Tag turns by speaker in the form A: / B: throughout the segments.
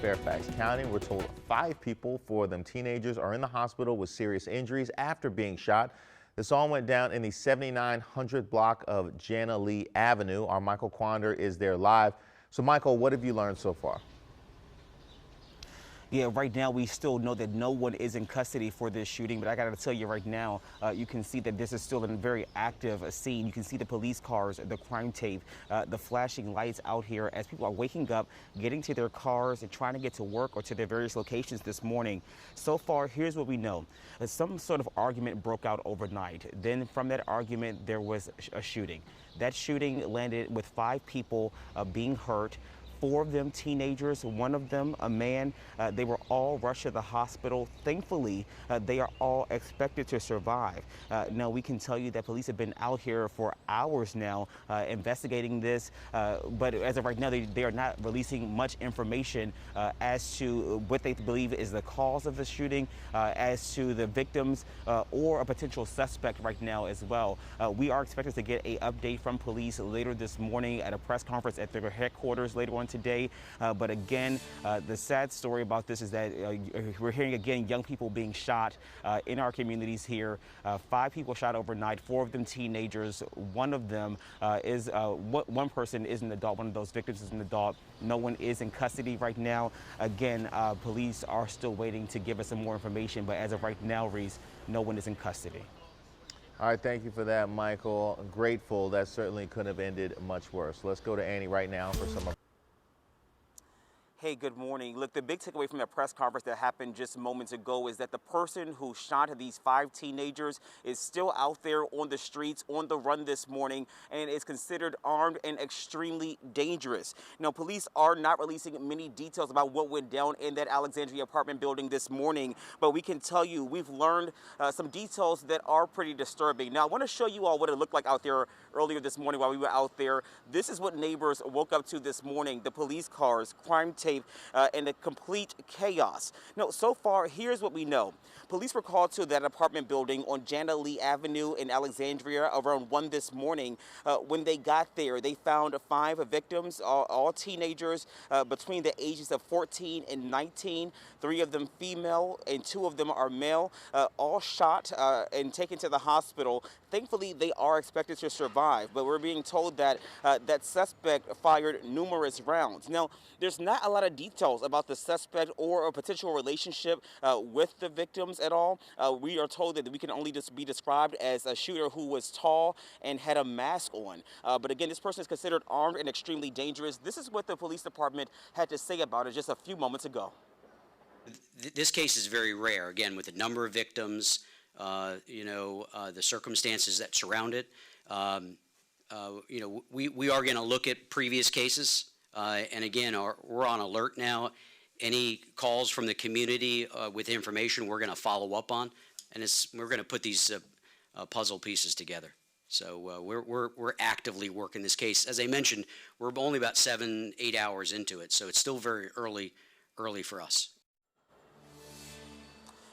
A: Fairfax County. We're told 5 people, 4 of them teenagers, are in the hospital with serious injuries after being shot. This all went down in the 7900 block of Jana Lee Avenue. Our Michael Quander is there live. So, Michael, what have you learned so far?
B: Yeah, right now we still know that no one is in custody for this shooting, but I got to tell you right now, you can see that this is still a very active scene. You can see the police cars, the crime tape, the flashing lights out here as people are waking up, getting to their cars and trying to get to work or to their various locations this morning. So far, here's what we know. Some sort of argument broke out overnight. Then from that argument, there was a shooting. That shooting landed with 5 people being hurt. 4 of them teenagers, 1 of them a man. They were all rushed to the hospital. Thankfully, they are all expected to survive. Now, we can tell you that police have been out here for hours now investigating this, but as of right now, they are not releasing much information as to what they believe is the cause of the shooting, as to the victims or a potential suspect right now as well. We are expected to get an update from police later this morning at a press conference at their headquarters later on today. But again, the sad story about this is that we're hearing again young people being shot in our communities here. 5 people shot overnight, 4 of them teenagers. 1 of them is one person is an adult. One of those victims is an adult. No one is in custody right now. Again, police are still waiting to give us some more information, but as of right now, Reese, no one is in custody.
A: All right, thank you for that, Michael. Grateful. That certainly couldn't have ended much worse. Let's go to Annie right now for some of.
B: Hey, good morning. Look, the big takeaway from that press conference that happened just moments ago is that the person who shot these 5 teenagers is still out there on the streets, on the run this morning, and is considered armed and extremely dangerous. Now, police are not releasing many details about what went down in that Alexandria apartment building this morning, but we can tell you we've learned some details that are pretty disturbing. Now, I want to show you all what it looked like out there earlier this morning while we were out there. This is what neighbors woke up to this morning: the police cars, crime tape, and a complete chaos. Now, so far, here's what we know. Police were called to that apartment building on Jana Lee Avenue in Alexandria around 1 this morning. When they got there, they found 5 victims, all teenagers between the ages of 14 and 19. 3 of them female and 2 of them are male, all shot and taken to the hospital. Thankfully, they are expected to survive, but we're being told that that suspect fired numerous rounds. Now, there's not a lot of details about the suspect or a potential relationship with the victims at all. We are told that we can only just be described as a shooter who was tall and had a mask on. But again, this person is considered armed and extremely dangerous. This is what the police department had to say about it just a few moments ago.
C: This case is very rare, again, with the number of victims, the circumstances that surround it. We are going to look at previous cases, and again, we're on alert now. Any calls from the community with information, we're going to follow up on, and we're going to put these puzzle pieces together. So we're actively working this case. As I mentioned, we're only about 7-8 hours into it, so it's still very early for us.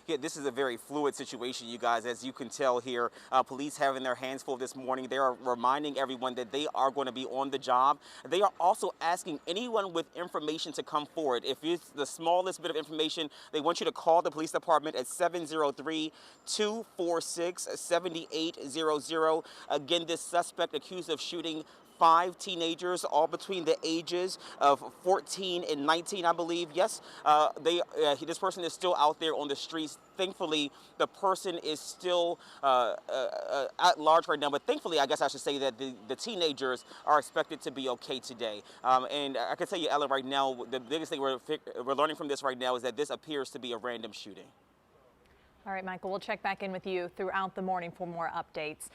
B: Yeah, this is a very fluid situation, you guys. As you can tell here, police having their hands full this morning. They are reminding everyone that they are going to be on the job. They are also asking anyone with information to come forward. If it's the smallest bit of information, they want you to call the police department at 703-246-7800. Again, this suspect accused of shooting 5 teenagers, all between the ages of 14 and 19, I believe. Yes, this person is still out there on the streets. Thankfully, the person is still at large right now. But thankfully, I guess I should say that the teenagers are expected to be okay today. And I can tell you, Ellen, right now, the biggest thing we're learning from this right now is that this appears to be a random shooting.
D: All right, Michael, we'll check back in with you throughout the morning for more updates.